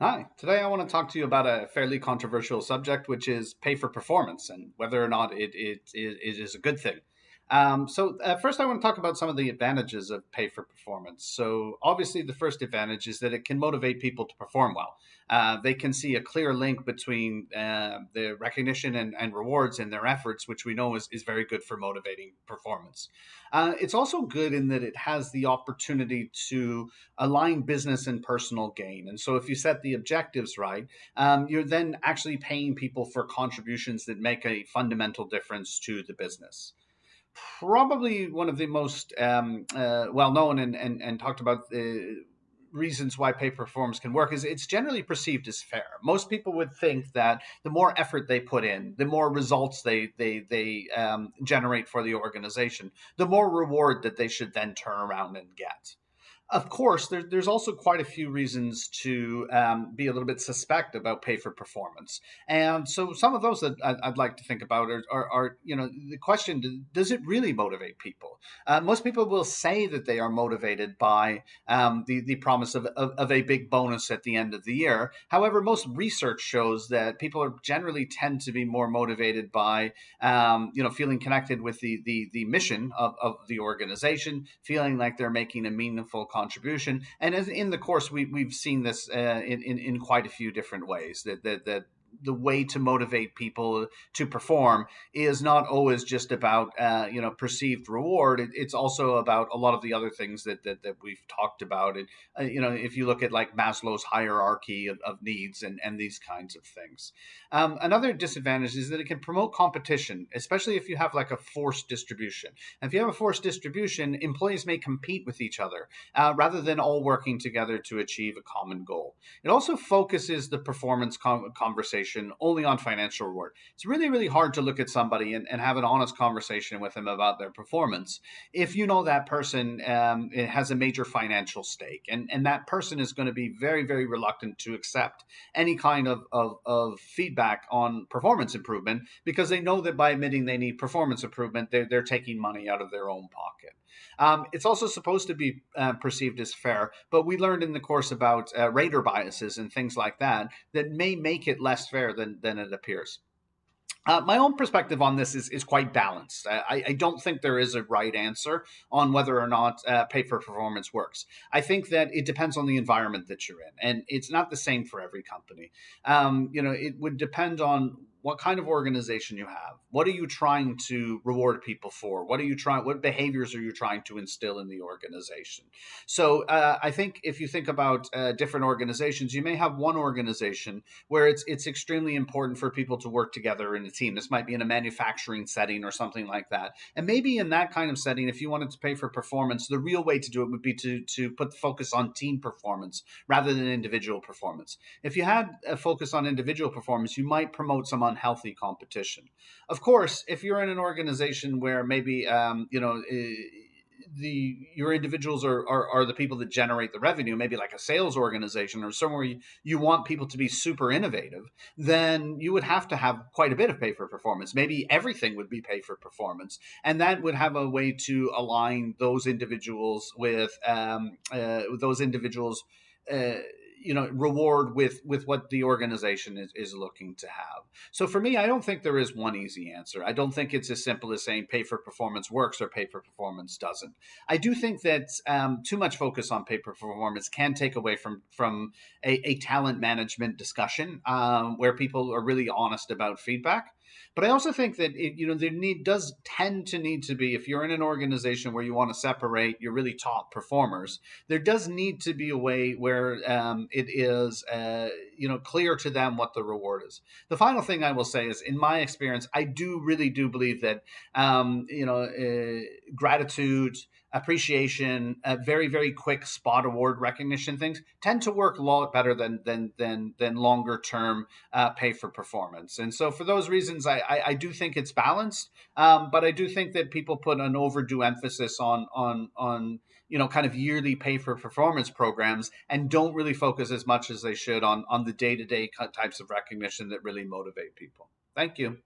Hi, today I want to talk to you about a fairly controversial subject, which is pay for performance and whether or not it is a good thing. First, I want to talk about some of the advantages of pay for performance. So, obviously, the first advantage is that it can motivate people to perform well. They can see a clear link between the recognition and rewards in their efforts, which we know is very good for motivating performance. It's also good in that it has the opportunity to align business and personal gain. And so, if you set the objectives right, you're then actually paying people for contributions that make a fundamental difference to the business. Probably one of the most well known and talked about reasons why pay for performance can work is it's generally perceived as fair. Most people would think that the more effort they put in, the more results they generate for the organization, the more reward that they should then turn around and get. Of course, there's also quite a few reasons to be a little bit suspect about pay for performance, and so some of those that I'd like to think about are the question: does it really motivate people? Most people will say that they are motivated by the promise of a big bonus at the end of the year. However, most research shows that people are generally tend to be more motivated by feeling connected with the mission of the organization, feeling like they're making a meaningful contribution. And as in the course, we've seen this in quite a few different ways that the way to motivate people to perform is not always just about perceived reward. It's also about a lot of the other things that we've talked about. And if you look at like Maslow's hierarchy of needs and these kinds of things. Another disadvantage is that it can promote competition, especially if you have like a forced distribution. And if you have a forced distribution, employees may compete with each other rather than all working together to achieve a common goal. It also focuses the performance conversation only on financial reward. It's really, really hard to look at somebody and have an honest conversation with them about their performance if you know that person has a major financial stake. And that person is going to be very, very reluctant to accept any kind of feedback on performance improvement because they know that by admitting they need performance improvement, they're taking money out of their own pocket. It's also supposed to be perceived as fair, but we learned in the course about rater biases and things like that that may make it less fair than it appears. My own perspective on this is quite balanced. I don't think there is a right answer on whether or not pay for performance works. I think that it depends on the environment that you're in, and it's not the same for every company. It would depend on what kind of organization you have. What are you trying to reward people for? What behaviors are you trying to instill in the organization? So I think if you think about different organizations, you may have one organization where it's extremely important for people to work together in a team. This might be in a manufacturing setting or something like that. And maybe in that kind of setting, if you wanted to pay for performance, the real way to do it would be to put the focus on team performance rather than individual performance. If you had a focus on individual performance, you might promote some unhealthy competition. Of course, if you're in an organization where maybe your individuals are the people that generate the revenue, maybe like a sales organization or somewhere you want people to be super innovative, then you would have to have quite a bit of pay for performance. Maybe everything would be pay for performance, and that would have a way to align those individuals with those individuals. Reward with what the organization is looking to have. So for me, I don't think there is one easy answer. I don't think it's as simple as saying pay for performance works or pay for performance doesn't. I do think that too much focus on pay for performance can take away from a talent management discussion where people are really honest about feedback. But I also think that there does tend to need to be, if you're in an organization where you want to separate your really top performers, there does need to be a way where it is clear to them what the reward is. The final thing I will say is, in my experience, I really do believe that gratitude, appreciation, very, very quick spot award recognition things tend to work a lot better than longer term pay for performance. And so for those reasons, I do think it's balanced, but I do think that people put an overdue emphasis on kind of yearly pay for performance programs and don't really focus as much as they should on the day to day types of recognition that really motivate people. Thank you.